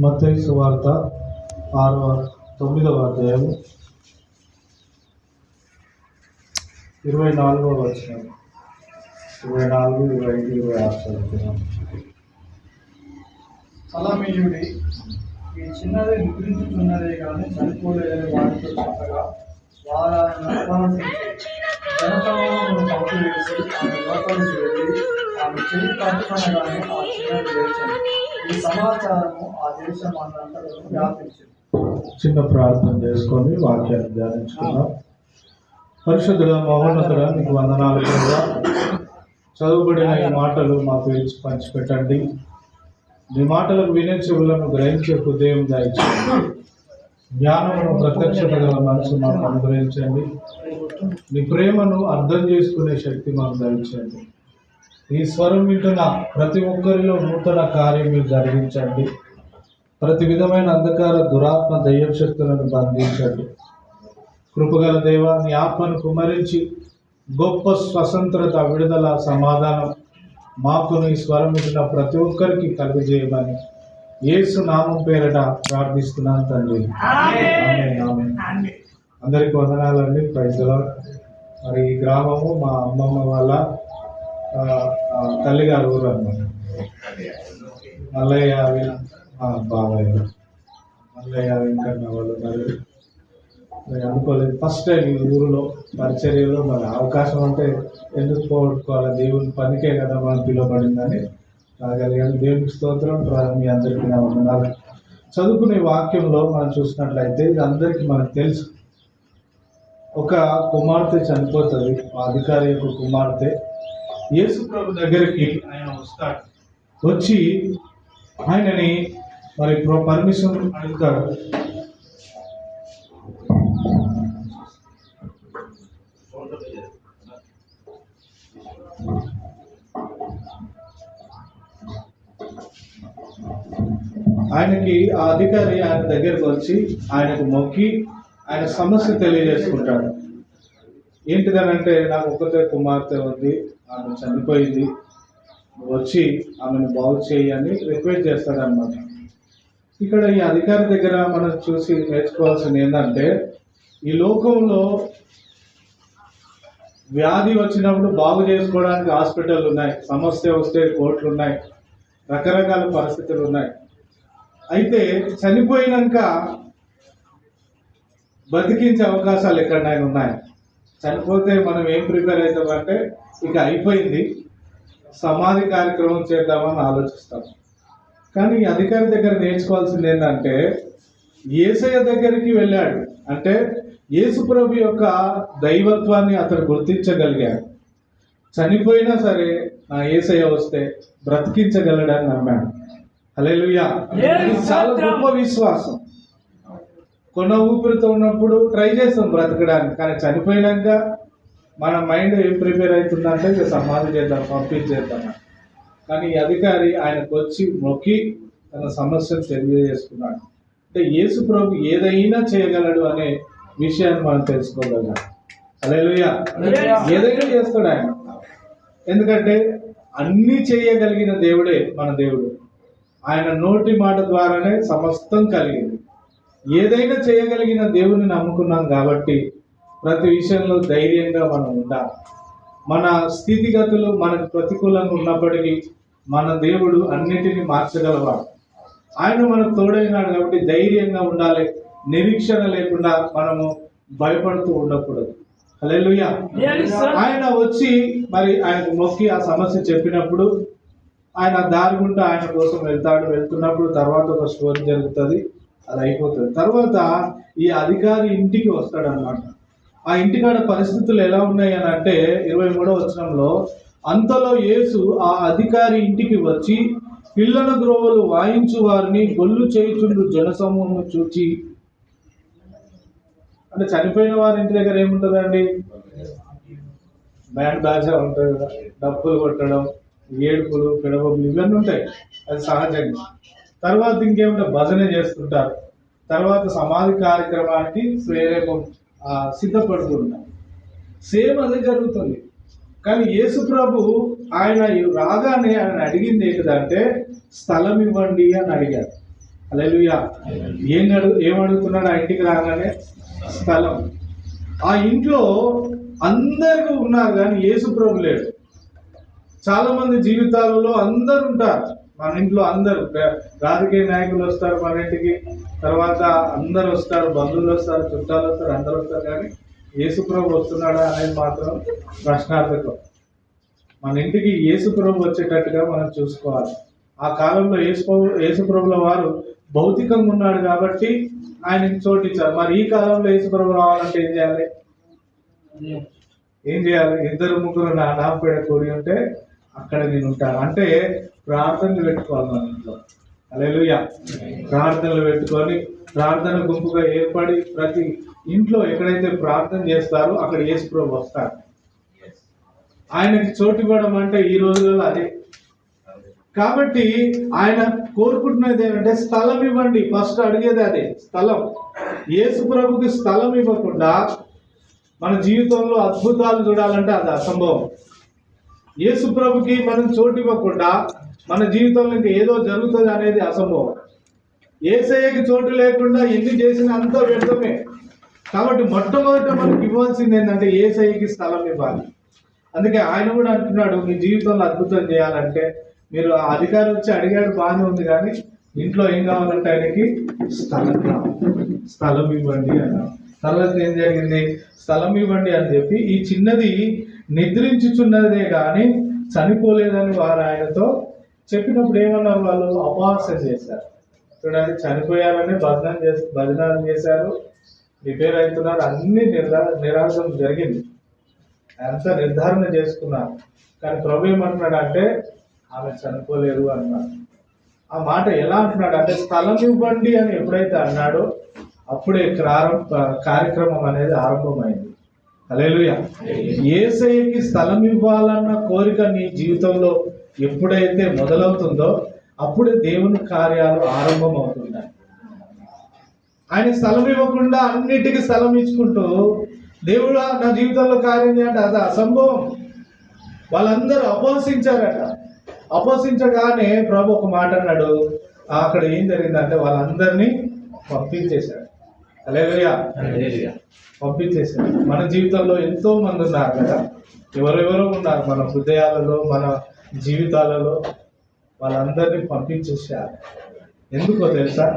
మత్తయి సువార్త 9వ అధ్యాయము 24వ వచనం, 24, 25, 26 చదువుతున్నాం. అలమేయుడి ఈ చిన్నది నిద్రించుచున్నదే కానీ చనిపోలేదని వారితో చెప్పగా వారు ఆయన అపహసించి జనసమూహమును పంపివేసి ఆమె లోపలికి వెళ్ళి ఆమె చెవి పట్టుకొనగానే ఆ చిన్నది లేచింది. ఈ సమాచారము ఆ దేశం అంతటా వ్యాపించింది. చిన్న ప్రార్థన చేసుకొని వాక్యాన్ని ధ్యానించుకున్నాం. పరిశుద్ధుడ, మహోన్నతుడ, మీకు వందనాలు కూడా. చదువుబడిన ఈ మాటలు మాకు ఇచ్చి పంచిపెట్టండి. నీ మాటలకు వినే చెవులను గ్రహించే హృదయం దయచేయండి. జ్ఞానమును ప్రత్యక్షత గల మనసు మాకు అనుగ్రహించండి. నీ ప్రేమను అర్థం చేసుకునే శక్తి మాకు దయచేయండి. ఈ స్వరం వింటున్న ప్రతి ఒక్కరిలో నూతన కార్యం మీరు జరిగించండి. ప్రతి విధమైన అంధకార దురాత్మ దయ్య శక్తులను బంధించండి. కృపగల దేవ, నీ ఆత్మను కుమరించి గొప్ప స్వతంత్రత, విడుదల, సమాధానం మాకు నీ స్వరం వింటున్న ప్రతి ఒక్కరికి కలుగజేయమని యేసు నామం పేరట ప్రార్థిస్తున్నాను తండ్రి. ఆమేన్. అందరికీ వందనాలండి. Praise the Lord. మరి ఈ గ్రామము మా అమ్మమ్మ వాళ్ళ తల్లిగారు ఊరు అన్నమాట. మల్లయ్య బాబాయ్ మల్లయ్య వెంకన్న వాళ్ళు మరి అనుకోలేదు. ఫస్ట్ టైం ఈ ఊరిలో పరిచర్యలో మరి అవకాశం అంటే ఎందుకు పోగొట్టుకోవాలి, దేవుని పనికే కదా మనం పిలువబడిందని రాగలిగాను. దేవునికి స్తోత్రం. మీ అందరికీ నా వందనాలు. చదువుకునే వాక్యంలో మనం చూసినట్లయితే ఇది అందరికీ మనకు తెలుసు. ఒక కుమార్తె చనిపోతుంది, అధికారి యొక్క కుమార్తె. యేసు ప్రభు దగ్గరికి ఆయన వస్తాడు. వచ్చి ఆయనని మరి పర్మిషన్ అడుగుతాడు. ఆయనకి ఆ అధికారి ఆయన దగ్గరకు వచ్చి ఆయనకు మొక్కి ఆయన సమస్య తెలియజేసుకుంటాడు. ఏంటిదనంటే, నాకు ఒక్కతే కుమార్తె ఉంది, ఆమె చనిపోయింది, వచ్చి ఆమెను బాగు చేయని రిక్వెస్ట్ చేస్తాడనమాట. ఇక్కడ ఈ అధికారి దగ్గర మనం చూసి నేర్చుకోవాల్సింది ఏంటంటే, ఈ లోకంలో వ్యాధి వచ్చినప్పుడు బాగు చేసుకోవడానికి హాస్పిటల్ ఉన్నాయి, సమస్య వస్తే కోర్టులు ఉన్నాయి, రకరకాల పరిస్థితులు ఉన్నాయి. అయితే చనిపోయినాక బతికించే అవకాశాలు ఎక్కడైనా ఉన్నాయి. చనిపోతే మనం ఏం ప్రిపేర్ అవుతామంటే, ఇక అయిపోయింది, సమాధి కార్యక్రమం చేద్దామని ఆలోచిస్తాం. కానీ ఈ అధికారి దగ్గర నేర్చుకోవాల్సింది ఏంటంటే, యేసయ్య దగ్గరికి వెళ్ళాడు అంటే యేసు ప్రభు యొక్క దైవత్వాన్ని అతను గుర్తించగలిగాడు. చనిపోయినా సరే నా యేసయ్య వస్తే బ్రతికించగలడని నమ్మాడు. హల్లెలూయా. ఇది చాలా గొప్ప విశ్వాసం. కొన్న ఊపిరితో ఉన్నప్పుడు ట్రై చేస్తాం బ్రతకడానికి, కానీ చనిపోయినాక మన మైండ్ ఏం ప్రిపేర్ అవుతుందంటే ఇక సమాధి చేద్దాం, పంపించేద్దాం. కానీ ఈ అధికారి ఆయనకు వచ్చి మొక్కి తన సమస్యను తెలియజేసుకున్నాడు. అంటే యేసు ప్రభు ఏదైనా చేయగలడు అనే విషయాన్ని మనం తెలుసుకోగలం. హల్లెలూయా. ఏదైనా చేస్తాడు ఆయన. ఎందుకంటే అన్నీ చేయగలిగిన దేవుడే మన దేవుడు. ఆయన నోటి మాట ద్వారానే సమస్తం కలిగింది. ఏదైనా చేయగలిగిన దేవుని నమ్ముకున్నాం కాబట్టి ప్రతి విషయంలో ధైర్యంగా మనం ఉండాలి. మన స్థితిగతులు మనకు ప్రతికూలంగా ఉన్నప్పటికీ మన దేవుడు అన్నిటినీ మార్చగలవాడు. ఆయన మనకు తోడైనాడు కాబట్టి ధైర్యంగా ఉండాలి. నిరీక్షణ లేకుండా మనము భయపడుతూ ఉండకూడదు. హల్లెలూయా. ఆయన వచ్చి మరి ఆయనకు మొక్కి ఆ సమస్య చెప్పినప్పుడు ఆయన దారి గుండా ఆయన కోసం వెళ్తున్నప్పుడు తర్వాత ఒక స్టోరీ జరుగుతుంది, అది అయిపోతుంది. తర్వాత ఈ అధికారి ఇంటికి వస్తాడనమాట. ఆ ఇంటికాడ పరిస్థితులు ఎలా ఉన్నాయి అని అంటే 23వ వచనంలో, అంతలో యేసు ఆ అధికారి ఇంటికి వచ్చి పిల్లల గ్రోవలు వాయించు వారిని గొల్లు చేయుచుండు జనసమూహం చూచి, అంటే చనిపోయిన వారి ఇంటి దగ్గర ఏముంటుందండి, బ్యాండ్ బాజా ఉంటుంది కదా, డప్పులు కొట్టడం, ఏడుపులు, పిడవలు ఇవన్నీ ఉంటాయి, అది సహజంగా. తర్వాత ఇంకేమంటే భజన చేస్తుంటారు. తర్వాత సమాధి కార్యక్రమానికి ప్రేరేపం సిద్ధపడుతుంటారు. సేమ్ అదే జరుగుతుంది. కానీ యేసు ప్రభు ఆయన రాగానే ఆయన అడిగింది ఏంటిదంటే స్థలం ఇవ్వండి అని అడిగాడు. హల్లెలూయా. ఏమడుగుతున్నాడు? ఆ ఇంటికి రాగానే స్థలం. ఆ ఇంట్లో అందరూ ఉన్నారు కానీ యేసు ప్రభు లేడు. చాలా మంది జీవితాలలో అందరు ఉంటారు. మన ఇంట్లో అందరు రాజకీయ నాయకులు వస్తారు మన ఇంటికి, తర్వాత అందరు వస్తారు, బంధువులు వస్తారు, చుట్టాలు వస్తారు, అందరు వస్తారు. కానీ యేసు ప్రభు వస్తున్నాడా అనేది మాత్రం ప్రశ్నార్థకం. మన ఇంటికి యేసు ప్రభు వచ్చేటట్టుగా మనం చూసుకోవాలి. ఆ కాలంలో యేసు ప్రభుల వారు భౌతికంగా ఉన్నాడు కాబట్టి ఆయనకి చోటిచ్చారు. మరి ఈ కాలంలో యేసు ప్రభు రావాలంటే ఏం చేయాలి? ఇద్దరు ముగ్గురు నా పేడ కూడి ఉంటే అక్కడ నేను ఉంటాను అంటే ప్రార్థనలు పెట్టుకోవాలి మన ఇంట్లో. హల్లెలూయా. ప్రార్థనలు పెట్టుకొని ప్రార్థన గుంపుగా ఏర్పడి ప్రతి ఇంట్లో ఎక్కడైతే ప్రార్థన చేస్తారో అక్కడ యేసు ప్రభు వస్తారు. ఆయనకి చోటు ఇవ్వడం అంటే ఈ రోజులలో అదే. కాబట్టి ఆయన కోరుకుంటున్నది ఏంటంటే స్థలం ఇవ్వండి. ఫస్ట్ అడిగేది అదే, స్థలం. యేసు ప్రభుకి స్థలం ఇవ్వకుండా మన జీవితంలో అద్భుతాలు చూడాలంటే అది అసంభవం. యేసు ప్రభుకి మనం చోటు ఇవ్వకుండా మన జీవితంలో ఇంకా ఏదో జరుగుతుంది అనేది అసంభవం. యేసయ్యకి చోటు లేకుండా ఎన్ని చేసినా అంతా వ్యర్థమే. కాబట్టి మొట్టమొదట మనకి ఇవ్వాల్సింది ఏంటంటే యేసయ్యకి స్థలం ఇవ్వాలి. అందుకే ఆయన కూడా అంటున్నాడు, మీ జీవితంలో అద్భుతం చేయాలంటే మీరు ఆ అధికారి వచ్చి అడిగాడు, బాగానే ఉంది, కానీ ఇంట్లో ఏం కావాలంటే ఆయనకి స్థలం కావాలి. స్థలం ఇవ్వండి అన్నాడు. తర్వాత ఏం జరిగింది? స్థలం ఇవ్వండి అని చెప్పి ఈ చిన్నది నిద్రించుచున్నదే కానీ చనిపోలేదని వారు ఆయనతో చెప్పినప్పుడు ఏమన్నారు? వాళ్ళు అపహాస్యం చేశారు. చూడండి, చనిపోయారని భజనాలు చేశారు, రిపేర్ అవుతున్నారు, అన్ని నిరాశం జరిగింది, అంతా నిర్ధారణ చేసుకున్నారు. కానీ ప్రభు ఏమంటున్నాడు అంటే ఆమె చనిపోలేదు అన్నాడు. ఆ మాట ఎలా అంటున్నాడు అంటే స్థలం ఇవ్వండి అని ఎప్పుడైతే అన్నాడో అప్పుడే కార్యక్రమం అనేది ఆరంభమైంది. హల్లెలూయా. యేసయ్యకి స్థలం ఇవ్వాలన్న కోరిక నీ జీవితంలో ఎప్పుడైతే మొదలవుతుందో అప్పుడే దేవుని కార్యాలు ఆరంభం అవుతున్నాయి. ఆయన స్థలం ఇవ్వకుండా అన్నిటికీ స్థలం ఇచ్చుకుంటూ దేవుడు నా జీవితంలో కార్యం చేయంటే అది అసంభవం. వాళ్ళందరూ అపోహసించారట. అపోహసించగానే ప్రభు ఒక మాట అన్నాడు. అక్కడ ఏం జరిగిందంటే వాళ్ళందరినీ పంపించేశాడు. హల్లెలూయా. పంపించేశాడు. మన జీవితంలో ఎంతో మంది ఉన్నారు కదా, ఎవరెవరో ఉన్నారు మన హృదయాలలో, మన జీవితాలలో. వాళ్ళందరినీ పంపించేశారు. ఎందుకో తెలుసా?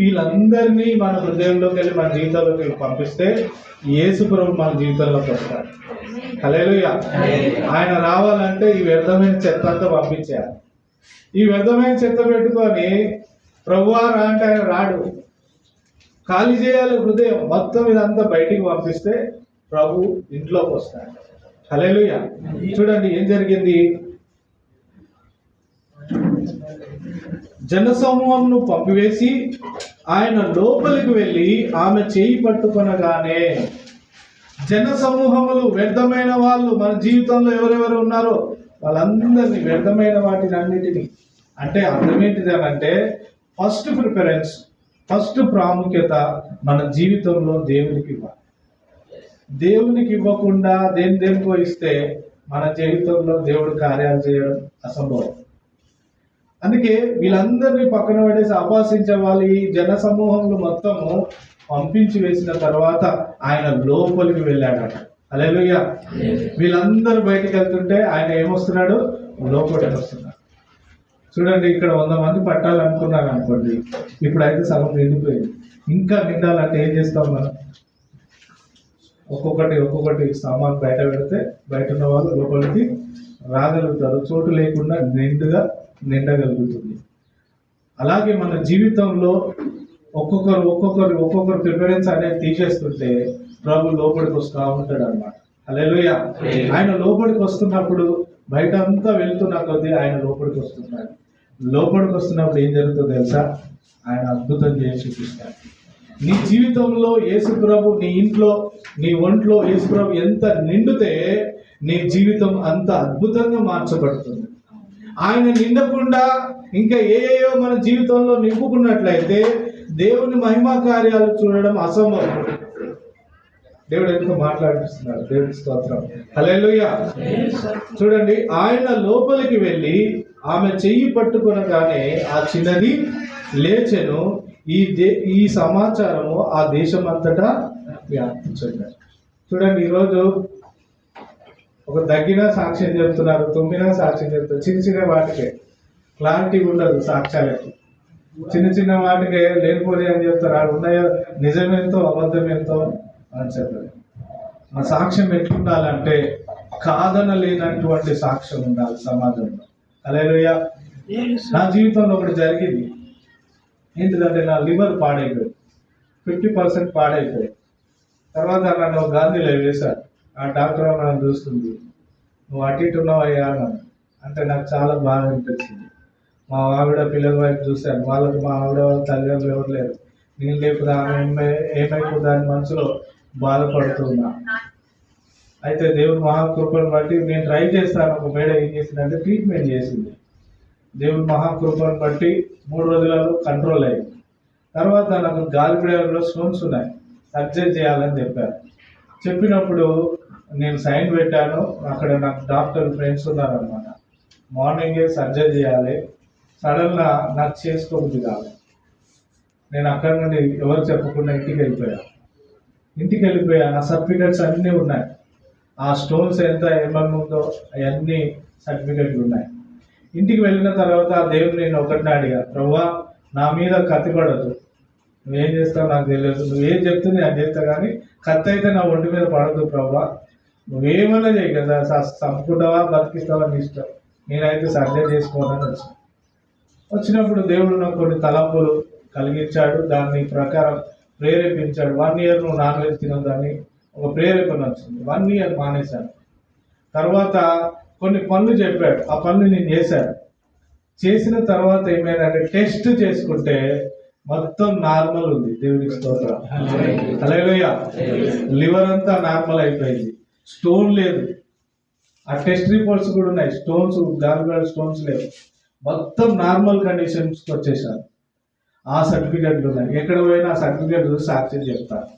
వీళ్ళందరినీ మన హృదయంలోకి వెళ్ళి మన జీవితంలోకి వెళ్ళి పంపిస్తే యేసు ప్రభు మన జీవితంలోకి వస్తాడు. హల్లెలూయా. ఆయన రావాలంటే ఈ వ్యర్థమైన చెత్త అంతా పంపించారు. ఈ వ్యర్థమైన చెత్త పెట్టుకొని ప్రభువా రా అంటే ఆయన రాడు. ఖాళీ చేయాలి హృదయం మొత్తం, ఇదంతా బయటికి పంపిస్తే ప్రభు ఇంట్లోకి వస్తాడు. హల్లెలూయా. చూడండి ఏం జరిగింది. జనసమూహంను పంపివేసి ఆయన లోపలికి వెళ్ళి ఆమె చేయి పట్టుకొనగానే, జనసమూహములు వ్యర్థమైన వాళ్ళు మన జీవితంలో ఎవరెవరు ఉన్నారో వాళ్ళందరినీ, వ్యర్థమైన వాటిని అన్నిటినీ, అంటే అర్థం ఏంటిదేనంటే ఫస్ట్ ప్రిఫరెన్స్, ఫస్ట్ ప్రాముఖ్యత మన జీవితంలో దేవునికి ఇవ్వాలి. దేవునికి ఇవ్వకుండా దేనికో ఇస్తే మన జీవితంలో దేవుడు కార్యాలు చేయడం అసంభవం. అందుకే వీళ్ళందరినీ పక్కన పడేసి అపహసించే వాళ్ళు ఈ జన సమూహంలో మొత్తము పంపించి వేసిన తర్వాత ఆయన లోపలికి వెళ్ళాడట. హల్లెలూయా. వీళ్ళందరూ బయటకు వెళ్తుంటే ఆయన ఏమొస్తున్నాడు? లోపలికి వస్తున్నాడు. చూడండి, ఇక్కడ 100 మంది పట్టాలనుకున్నారు అనుకోండి, ఇప్పుడైతే సగం నిండిపోయింది. ఇంకా నిండాలంటే ఏం చేస్తాం మనం? ఒక్కొక్కటి సామాన్ బయట పెడితే బయట ఉన్న వాళ్ళు లోపలికి రాగలుగుతారు. చోటు లేకుండా నిండగలుగుతుంది. అలాగే మన జీవితంలో ఒక్కొక్కరు ప్రిఫరెన్స్ అనేది తీసేస్తుంటే ప్రభు లోపలికి వస్తూ ఉంటాడు అన్నమాట. హల్లెలూయా. ఆయన లోపలికి వస్తున్నప్పుడు బయట అంతా వెళ్తున్న కొద్దీ ఆయన లోపలికి వస్తున్నాడు. లోపలికి వస్తున్నప్పుడు ఏం జరుగుతుందో తెలుసా? ఆయన అద్భుతం చేసి చూపిస్తాడు. నీ జీవితంలో యేసు ప్రభు, నీ ఇంట్లో, నీ ఒంట్లో యేసు ప్రభు ఎంత నిండితే నీ జీవితం అంత అద్భుతంగా మార్చబడుతుంది. ఆయన నిండకుండా ఇంకా ఏయో మన జీవితంలో నింపుకున్నట్లయితే దేవుని మహిమా కార్యాలు చూడడం అసంభవం. దేవుడు ఎందుకు మాట్లాడిస్తున్నాడు. దేవుడి స్తోత్రం. హల్లెలూయా. చూడండి, ఆయన లోపలికి వెళ్ళి ఆమె చెయ్యి పట్టుకొనగానే ఆ చిన్నది లేచెను. ఈ సమాచారము ఆ దేశం అంతటా వ్యాపించారు. చూడండి, ఈరోజు ఒక దగ్గిన సాక్ష్యం చెప్తున్నారు, తుమ్మినా సాక్ష్యం చెప్తున్నారు. చిన్న చిన్న వాటికే క్లారిటీ ఉండదు సాక్ష్యాలకి. చిన్న చిన్న వాటికే లేనిపోయి అని చెప్తారు. అవి ఉన్నాయో నిజమేంతో అబద్ధం ఎంతో అని చెప్పారు. ఆ సాక్ష్యం ఎట్లుండాలంటే కాదనలేనటువంటి సాక్ష్యం ఉండాలి సమాజంలో. హల్లెలూయా. నా జీవితంలో ఒకటి జరిగింది. ఏంటిదంటే నా లివర్ పాడైపోయింది, 50% పాడైపోయింది. తర్వాత నన్ను గాంధీలో వేశారు. ఆ డాక్టర్ నన్ను చూస్తుంది, నువ్వు అటు ఇటు ఉన్నావయ్యా అన్నాను. అంటే నాకు చాలా బాగా అనిపించింది. మా ఆవిడ పిల్లల వైపు చూశాను. వాళ్ళకి మా ఆవిడ తల్లిదండ్రులు ఎవరు లేరు. నేను లేకపోతే ఆమె ఏమైపోతుందా అని మనసులో బాధపడుతున్నా. అయితే దేవుడు మహాకృపను బట్టి నేను ట్రై చేస్తాను. ఒక మేడ ఏం చేసిందంటే ట్రీట్మెంట్ చేసింది. దేవుడు మహాకృపను బట్టి 3 రోజులలో కంట్రోల్ అయ్యింది. తర్వాత నాకు గాలిపిడలో స్టోన్స్ ఉన్నాయి, సర్జరీ చేయాలని చెప్పారు. చెప్పినప్పుడు నేను సైన్ పెట్టాను. అక్కడ నాకు డాక్టర్ ఫ్రెండ్స్ ఉన్నారనమాట. మార్నింగే సర్జరీ చేయాలి. సడన్గా నాకు చేసుకోబుద్ధి కాదు. నేను అక్కడ నుండి ఎవరు చెప్పకుండా ఇంటికి వెళ్ళిపోయా. నా సర్టిఫికెట్స్ అన్నీ ఉన్నాయి. ఆ స్టోన్స్ ఎంత ఏమన్నా ఉందో అవన్నీ సర్టిఫికెట్లు ఉన్నాయి. ఇంటికి వెళ్ళిన తర్వాత ఆ దేవుడు నేను ఒకటిని అడిగా, ప్రభువా నా మీద కత్తి పడద్దు, నువ్వేం చేస్తావు నాకు తెలియదు, నువ్వేం చెప్తుంది నేను చేస్తా, కానీ కత్తి అయితే నా ఒంటి మీద పడద్దు ప్రభువా, నువ్వేమన్నా చేయి కదా, చంపుకుంటావా బతికిస్తావా నీ ఇష్టం, నేనైతే సర్జరీ చేసుకోవాలని వచ్చినప్పుడు దేవుడు నాకు కొన్ని తలంపులు కలిగించాడు. దాన్ని ప్రకారం ప్రేరేపించాడు. 1 year నువ్వు నాన్ వెజ్ తినొద్దని ఒక ప్రేరేపణ వచ్చింది. 1 year మానేశాను. తర్వాత కొన్ని పనులు చెప్పాడు. ఆ పనులు నేను చేశాను. చేసిన తర్వాత ఏమైందంటే టెస్ట్ చేసుకుంటే మొత్తం నార్మల్ ఉంది. దేవునికి స్తోత్రం. హల్లెలూయా. లివర్ అంతా నార్మల్ అయిపోయింది, స్టోన్ లేదు. ఆ టెస్ట్ రిపోర్ట్స్ కూడా ఉన్నాయి. స్టోన్స్, గాలిబ్లాడర్ స్టోన్స్ లేవు, మొత్తం నార్మల్ కండిషన్స్కి వచ్చేసాను. ఆ సర్టిఫికెట్లు ఉన్నాయి. ఎక్కడ పోయినా ఆ సర్టిఫికెట్ చూసి సాక్ష్యం చెప్తాను.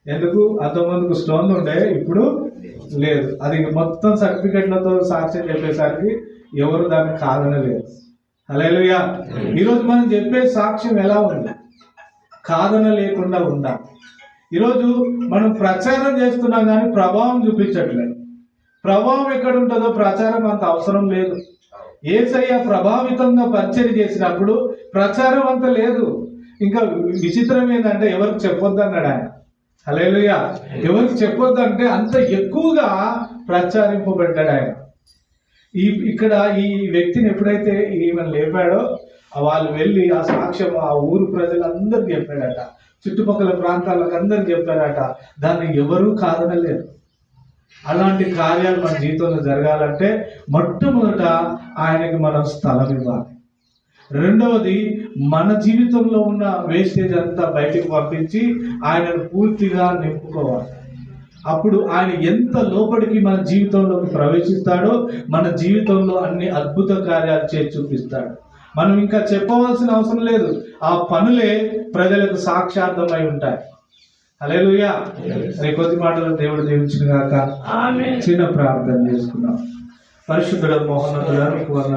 ఎందుకు, అంతమందికి స్టోన్ ఉండే, ఇప్పుడు లేదు. అది మొత్తం సర్టిఫికెట్లతో సాక్ష్యం చెప్పేసరికి ఎవరు దాన్ని కాదనలేదు. హల్లెలూయా. ఈరోజు మనం చెప్పే సాక్ష్యం ఎలా ఉంది? కాదన లేకుండా ఉందా? ఈరోజు మనం ప్రచారం చేస్తున్నాం కానీ ప్రభావం చూపించట్లేదు. ప్రభావం ఎక్కడ ఉంటుందో ప్రచారం అంత అవసరం లేదు. యేసయ్య ప్రభావితంగా పరిచయం చేసినప్పుడు ప్రచారం అంత లేదు. ఇంకా విచిత్రం ఏంటంటే ఎవరికి చెప్పొద్దు అన్నాడు ఆయన. హల్లెలూయా. ఎవరికి చెప్పొద్దు అంటే అంత ఎక్కువగా ప్రచారింపబడ్డాడు ఆయన. ఇక్కడ ఈ వ్యక్తిని ఎప్పుడైతే ఈమెను లేపాడో వాళ్ళు వెళ్ళి ఆ సాక్ష్యం ఆ ఊరు ప్రజలందరికీ చెప్పాడట, చుట్టుపక్కల ప్రాంతాలకు అందరికి చెప్పాడట. దాన్ని ఎవరూ కాదనలేరు. అలాంటి కార్యాలు మన జీవితంలో జరగాలంటే మొట్టమొదట ఆయనకి మనం స్థలం ఇవ్వాలి. రెండవది, మన జీవితంలో ఉన్న వేస్టేజ్ అంతా బయటికి పంపించి ఆయనను పూర్తిగా నింపుకోవాలి. అప్పుడు ఆయన ఎంత లోపలికి మన జీవితంలోకి ప్రవేశిస్తాడో మన జీవితంలో అన్ని అద్భుత కార్యాలు చేసి చూపిస్తాడు. మనం ఇంకా చెప్పవలసిన అవసరం లేదు. ఆ పనులే ప్రజలకు సాక్షార్థమై ఉంటాయి. హల్లెలూయా. కొద్ది మాటలు దేవుడు దీవించును గాక. చిన్న ప్రార్థన చేసుకున్నాం. పరిశుద్ధుడ మహోన్నతుడా, మీకు వందనాలు.